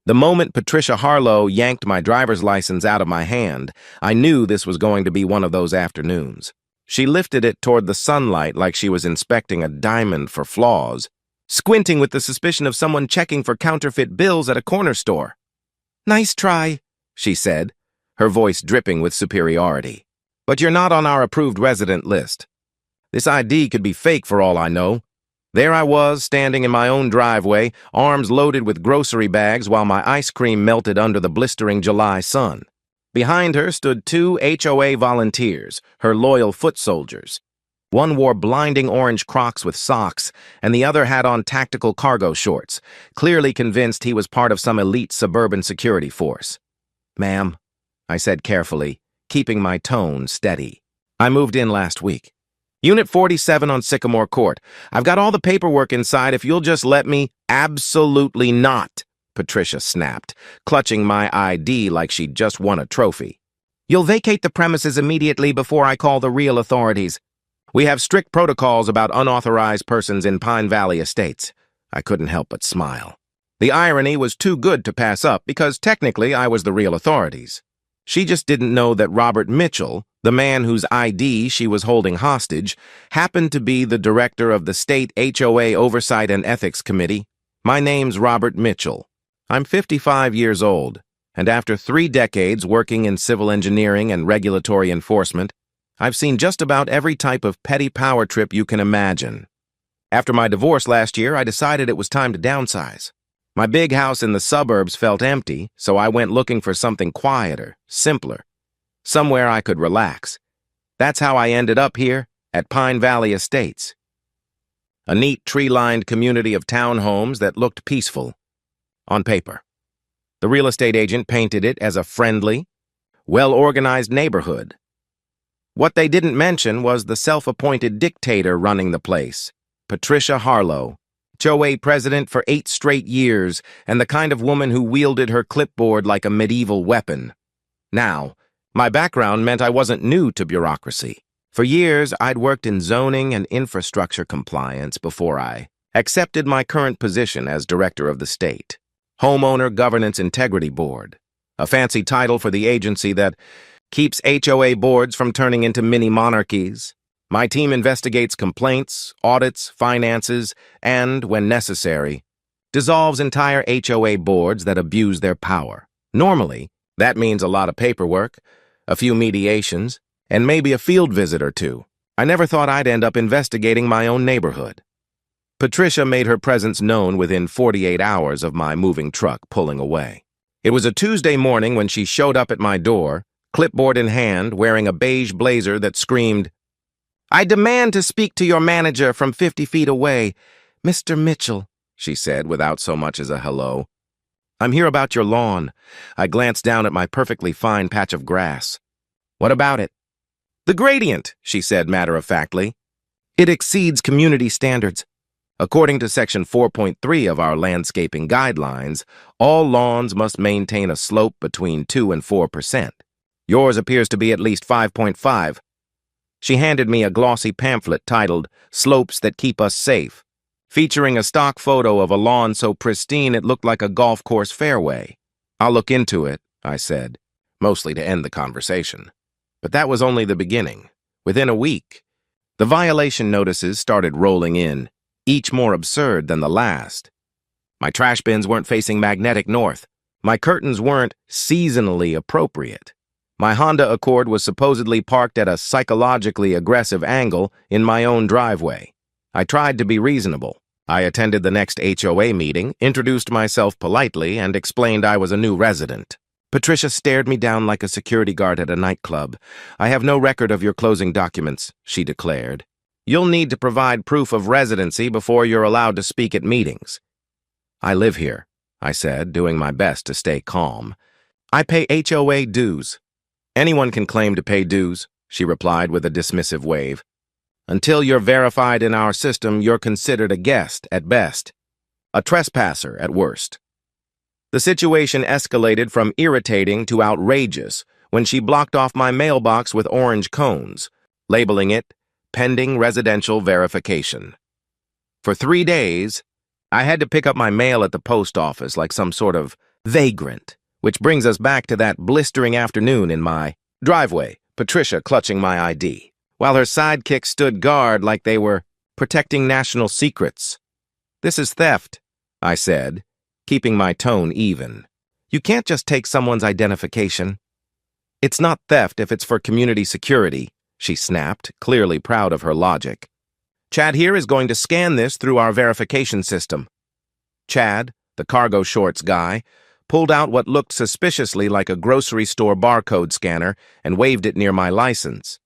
The moment Patricia Harlow yanked my driver's license out of my hand, I knew this was going to be one of those afternoons. She lifted it toward the sunlight like she was inspecting a diamond for flaws, squinting with the suspicion of someone checking for counterfeit bills at a corner store. "Nice try," she said, her voice dripping with superiority. "But you're not on our approved resident list. This ID could be fake for all I know." There I was, standing in my own driveway, arms loaded with grocery bags while my ice cream melted under the blistering July sun. Behind her stood two HOA volunteers, her loyal foot soldiers. One wore blinding orange Crocs with socks, and the other had on tactical cargo shorts, clearly convinced he was part of some elite suburban security force. "Ma'am," I said carefully, keeping my tone steady. "I moved in last week. Unit 47 on Sycamore Court. I've got all the paperwork inside if you'll just let me—" "Absolutely not," Patricia snapped, clutching my ID like she'd just won a trophy. "You'll vacate the premises immediately before I call the real authorities. We have strict protocols about unauthorized persons in Pine Valley Estates." I couldn't help but smile. The irony was too good to pass up because technically I was the real authorities. She just didn't know that Robert Mitchell, the man whose ID she was holding hostage, happened to be the director of the state HOA Oversight and Ethics Committee. My name's Robert Mitchell. I'm 55 years old, and after 3 decades working in civil engineering and regulatory enforcement, I've seen just about every type of petty power trip you can imagine. After my divorce last year, I decided it was time to downsize. My big house in the suburbs felt empty, so I went looking for something quieter, simpler, somewhere I could relax. That's how I ended up here at Pine Valley Estates. A neat tree-lined community of townhomes that looked peaceful on paper. The real estate agent painted it as a friendly, well-organized neighborhood. What they didn't mention was the self-appointed dictator running the place, Patricia Harlow, HOA president for 8 straight years, and the kind of woman who wielded her clipboard like a medieval weapon. Now, my background meant I wasn't new to bureaucracy. For years, I'd worked in zoning and infrastructure compliance before I accepted my current position as director of the state Homeowner Governance Integrity Board, a fancy title for the agency that keeps HOA boards from turning into mini-monarchies. My team investigates complaints, audits, finances, and, when necessary, dissolves entire HOA boards that abuse their power. Normally, that means a lot of paperwork, a few mediations, and maybe a field visit or two. I never thought I'd end up investigating my own neighborhood. Patricia made her presence known within 48 hours of my moving truck pulling away. It was a Tuesday morning when she showed up at my door, clipboard in hand, wearing a beige blazer that screamed, "I demand to speak to your manager from 50 feet away. Mr. Mitchell," she said without so much as a hello. "I'm here about your lawn." I glanced down at my perfectly fine patch of grass. "What about it?" "The gradient," she said matter-of-factly. "It exceeds community standards. According to Section 4.3 of our landscaping guidelines, all lawns must maintain a slope between 2 and 4%. Yours appears to be at least 5.5. She handed me a glossy pamphlet titled "Slopes That Keep Us Safe," featuring a stock photo of a lawn so pristine it looked like a golf course fairway. "I'll look into it," I said, mostly to end the conversation. But that was only the beginning. Within a week, the violation notices started rolling in, each more absurd than the last. My trash bins weren't facing magnetic north. My curtains weren't seasonally appropriate. My Honda Accord was supposedly parked at a psychologically aggressive angle in my own driveway. I tried to be reasonable. I attended the next HOA meeting, introduced myself politely, and explained I was a new resident. Patricia stared me down like a security guard at a nightclub. "I have no record of your closing documents," she declared. "You'll need to provide proof of residency before you're allowed to speak at meetings." "I live here," I said, doing my best to stay calm. "I pay HOA dues." "Anyone can claim to pay dues," she replied with a dismissive wave. "Until you're verified in our system, you're considered a guest at best, a trespasser at worst." The situation escalated from irritating to outrageous when she blocked off my mailbox with orange cones, labeling it "Pending Residential Verification." For 3 days, I had to pick up my mail at the post office like some sort of Vagrant. Which brings us back to that blistering afternoon in my driveway, Patricia clutching my ID, while her sidekicks stood guard like they were protecting national secrets. "This is theft," I said, keeping my tone even. "You can't just take someone's identification." "It's not theft if it's for community security," she snapped, clearly proud of her logic. "Chad here is going to scan this through our verification system." Chad, the cargo shorts guy, pulled out what looked suspiciously like a grocery store barcode scanner and waved it near my license.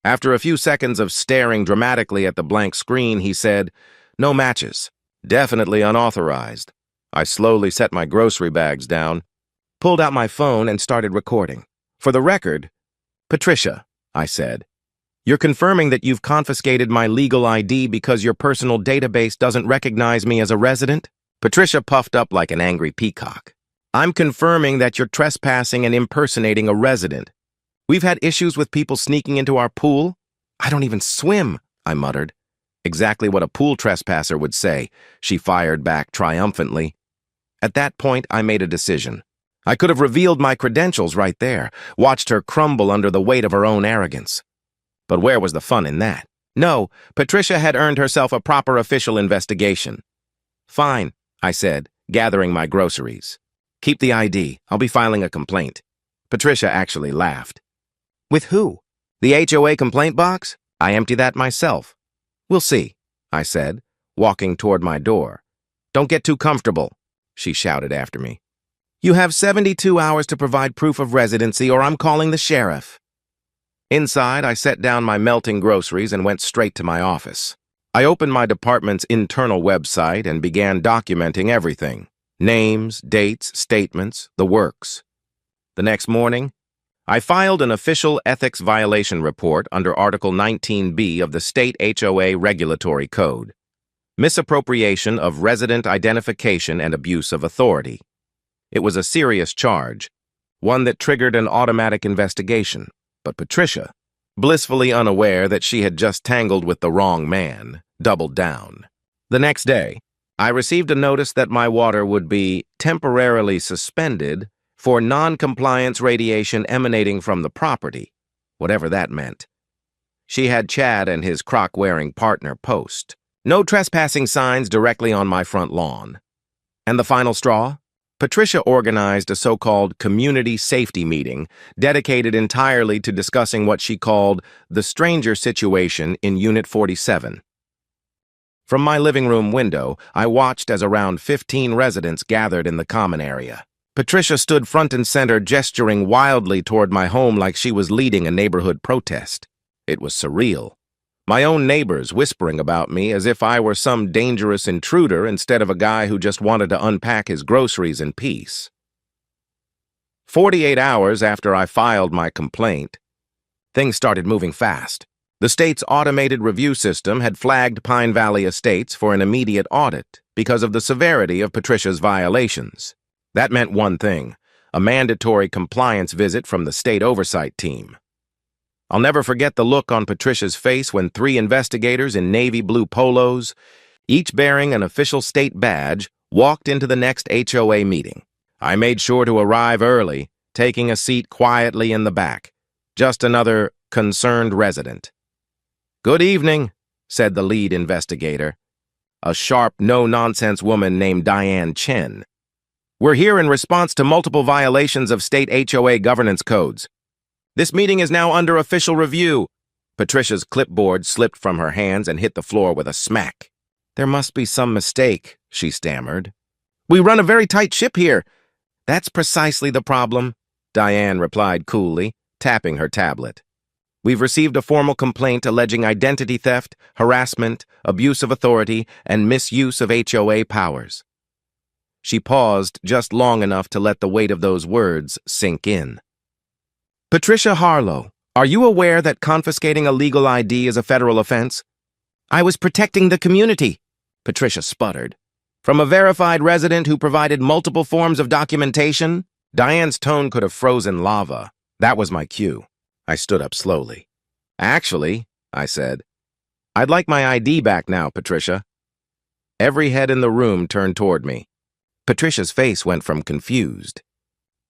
After a few seconds of staring dramatically at the blank screen, he said, "No matches. Definitely unauthorized." I slowly set my grocery bags down, pulled out my phone, and started recording. "For the record, Patricia," I said, "you're confirming that you've confiscated my legal ID because your personal database doesn't recognize me as a resident?" Patricia puffed up like an angry peacock. "I'm confirming that you're trespassing and impersonating a resident. We've had issues with people sneaking into our pool." "I don't even swim," I muttered. "Exactly what a pool trespasser would say," she fired back triumphantly. At that point, I made a decision. I could have revealed my credentials right there, watched her crumble under the weight of her own arrogance. But where was the fun in that? No, Patricia had earned herself a proper official investigation. "Fine," I said, gathering my groceries. "Keep the ID. I'll be filing a complaint." Patricia actually laughed. "With who? The HOA complaint box? I empty that myself." "We'll see," I said, walking toward my door. "Don't get too comfortable," she shouted after me. "You have 72 hours to provide proof of residency or I'm calling the sheriff." Inside, I set down my melting groceries and went straight to my office. I opened my department's internal website and began documenting everything. Names, dates, statements, the works. The next morning, I filed an official ethics violation report under Article 19B of the State HOA Regulatory Code. Misappropriation of resident identification and abuse of authority. It was a serious charge, one that triggered an automatic investigation, but Patricia, blissfully unaware that she had just tangled with the wrong man, doubled down. The next day, I received a notice that my water would be temporarily suspended for non-compliance radiation emanating from the property, whatever that meant. She had Chad and his crock-wearing partner post no trespassing signs directly on my front lawn. And the final straw? Patricia organized a so-called community safety meeting dedicated entirely to discussing what she called the stranger situation in Unit 47. From my living room window, I watched as around 15 residents gathered in the common area. Patricia stood front and center, gesturing wildly toward my home like she was leading a neighborhood protest. It was surreal. My own neighbors whispering about me as if I were some dangerous intruder instead of a guy who just wanted to unpack his groceries in peace. 48 hours after I filed my complaint, things started moving fast. The state's automated review system had flagged Pine Valley Estates for an immediate audit because of the severity of Patricia's violations. That meant one thing: a mandatory compliance visit from the state oversight team. I'll never forget the look on Patricia's face when 3 investigators in navy blue polos, each bearing an official state badge, walked into the next HOA meeting. I made sure to arrive early, taking a seat quietly in the back. Just another concerned resident. "Good evening," said the lead investigator, a sharp, no-nonsense woman named Diane Chen. "We're here in response to multiple violations of state HOA governance codes. This meeting is now under official review." Patricia's clipboard slipped from her hands and hit the floor with a smack. "There must be some mistake," she stammered. "We run a very tight ship here." "That's precisely the problem," Diane replied coolly, tapping her tablet. "We've received a formal complaint alleging identity theft, harassment, abuse of authority, and misuse of HOA powers." She paused just long enough to let the weight of those words sink in. "Patricia Harlow, are you aware that confiscating a legal ID is a federal offense?" "I was protecting the community," Patricia sputtered. "From a verified resident who provided multiple forms of documentation?" Diane's tone could have frozen lava. That was my cue. I stood up slowly. "Actually," I said, "I'd like my ID back now, Patricia." Every head in the room turned toward me. Patricia's face went from confused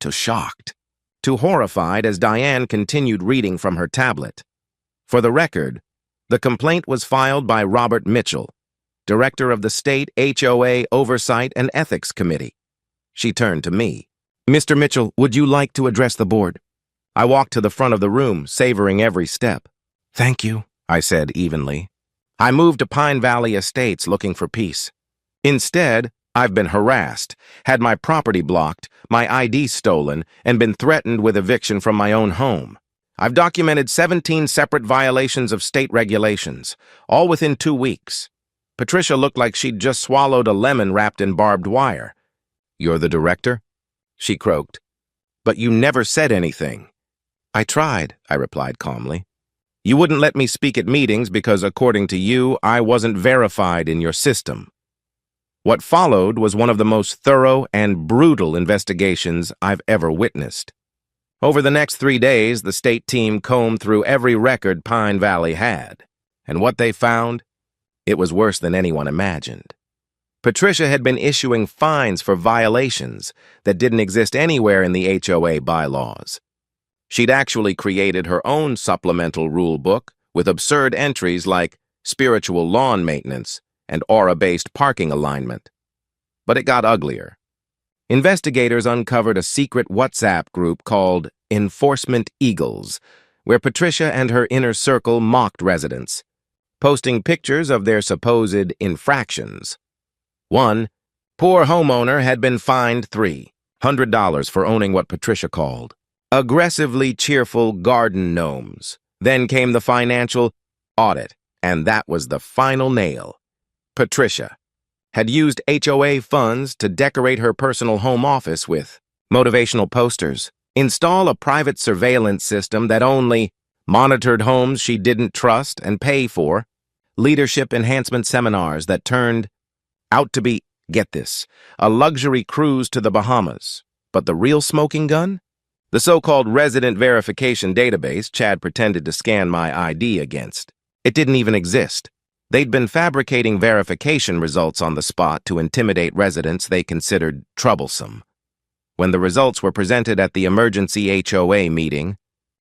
to shocked to horrified as Diane continued reading from her tablet. For the record, the complaint was filed by Robert Mitchell, director of the State HOA Oversight and Ethics Committee. She turned to me. Mr. Mitchell, would you like to address the board? I walked to the front of the room, savoring every step. Thank you, I said evenly. I moved to Pine Valley Estates looking for peace. Instead, I've been harassed, had my property blocked, my ID stolen, and been threatened with eviction from my own home. I've documented 17 separate violations of state regulations, all within 2 weeks. Patricia looked like she'd just swallowed a lemon wrapped in barbed wire. You're the director? She croaked. But you never said anything. I tried, I replied calmly. You wouldn't let me speak at meetings because, according to you, I wasn't verified in your system. What followed was one of the most thorough and brutal investigations I've ever witnessed. Over the next 3 days, the state team combed through every record Pine Valley had. And what they found? It was worse than anyone imagined. Patricia had been issuing fines for violations that didn't exist anywhere in the HOA bylaws. She'd actually created her own supplemental rule book with absurd entries like spiritual lawn maintenance and aura-based parking alignment. But it got uglier. Investigators uncovered a secret WhatsApp group called Enforcement Eagles, where Patricia and her inner circle mocked residents, posting pictures of their supposed infractions. One poor homeowner had been fined $300 for owning what Patricia called aggressively cheerful garden gnomes. Then came the financial audit, and that was the final nail. Patricia had used HOA funds to decorate her personal home office with motivational posters, install a private surveillance system that only monitored homes she didn't trust and pay for, leadership enhancement seminars that turned out to be, get this, a luxury cruise to the Bahamas. But the real smoking gun? The so-called resident verification database Chad pretended to scan my ID against. It didn't even exist. They'd been fabricating verification results on the spot to intimidate residents they considered troublesome. When the results were presented at the emergency HOA meeting,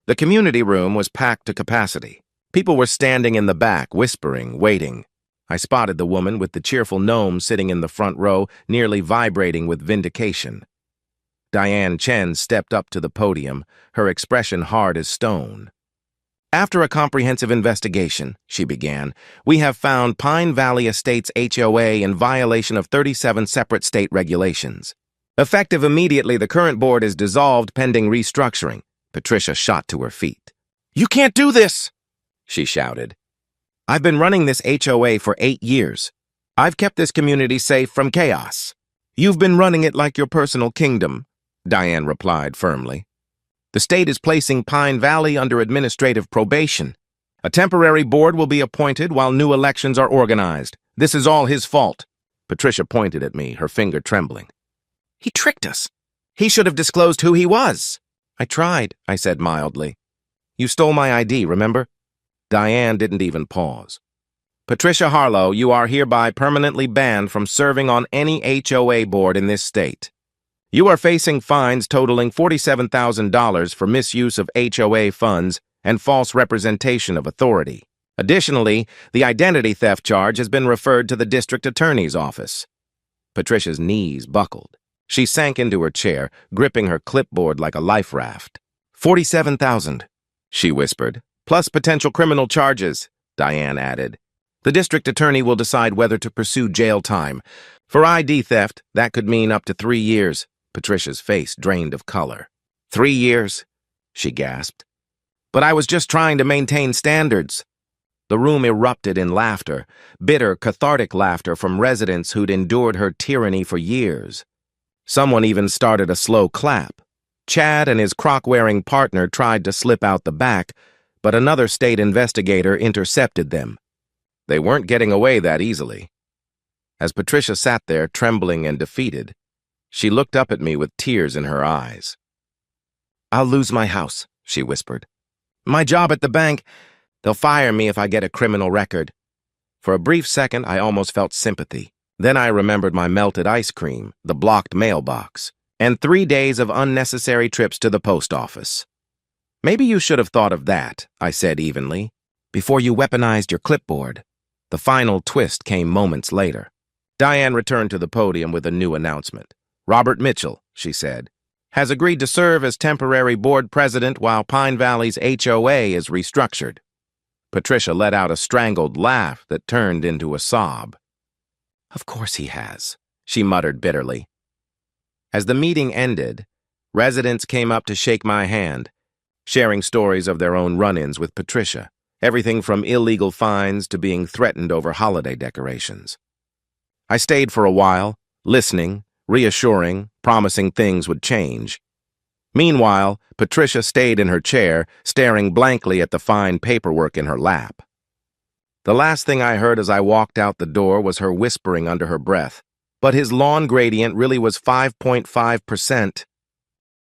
the community room was packed to capacity. People were standing in the back, whispering, waiting. I spotted the woman with the cheerful gnome sitting in the front row, nearly vibrating with vindication. Diane Chen stepped up to the podium, her expression hard as stone. After a comprehensive investigation, she began, we have found Pine Valley Estates HOA in violation of 37 separate state regulations. Effective immediately, the current board is dissolved pending restructuring. Patricia shot to her feet. You can't do this, she shouted. I've been running this HOA for 8 years. I've kept this community safe from chaos. You've been running it like your personal kingdom, Diane replied firmly. The state is placing Pine Valley under administrative probation. A temporary board will be appointed while new elections are organized. This is all his fault. Patricia pointed at me, her finger trembling. He tricked us. He should have disclosed who he was. I tried, I said mildly. You stole my ID, remember? Diane didn't even pause. Patricia Harlow, you are hereby permanently banned from serving on any HOA board in this state. You are facing fines totaling $47,000 for misuse of HOA funds and false representation of authority. Additionally, the identity theft charge has been referred to the district attorney's office. Patricia's knees buckled. She sank into her chair, gripping her clipboard like a life raft. $47,000, she whispered, plus potential criminal charges, Diane added. The district attorney will decide whether to pursue jail time. For ID theft, that could mean up to 3 years. Patricia's face drained of color. 3 years, she gasped. But I was just trying to maintain standards. The room erupted in laughter, bitter, cathartic laughter from residents who'd endured her tyranny for years. Someone even started a slow clap. Chad and his crock-wearing partner tried to slip out the back, but another state investigator intercepted them. They weren't getting away that easily. As Patricia sat there, trembling and defeated, she looked up at me with tears in her eyes. I'll lose my house, she whispered. My job at the bank, they'll fire me if I get a criminal record. For a brief second, I almost felt sympathy. Then I remembered my melted ice cream, the blocked mailbox, and 3 days of unnecessary trips to the post office. Maybe you should have thought of that, I said evenly, before you weaponized your clipboard. The final twist came moments later. Diane returned to the podium with a new announcement. Robert Mitchell, she said, has agreed to serve as temporary board president while Pine Valley's HOA is restructured. Patricia let out a strangled laugh that turned into a sob. Of course he has, she muttered bitterly. As the meeting ended, residents came up to shake my hand, sharing stories of their own run-ins with Patricia, everything from illegal fines to being threatened over holiday decorations. I stayed for a while, listening, reassuring, promising things would change. Meanwhile, Patricia stayed in her chair, staring blankly at the fine paperwork in her lap. The last thing I heard as I walked out the door was her whispering under her breath, but his lawn gradient really was 5.5%.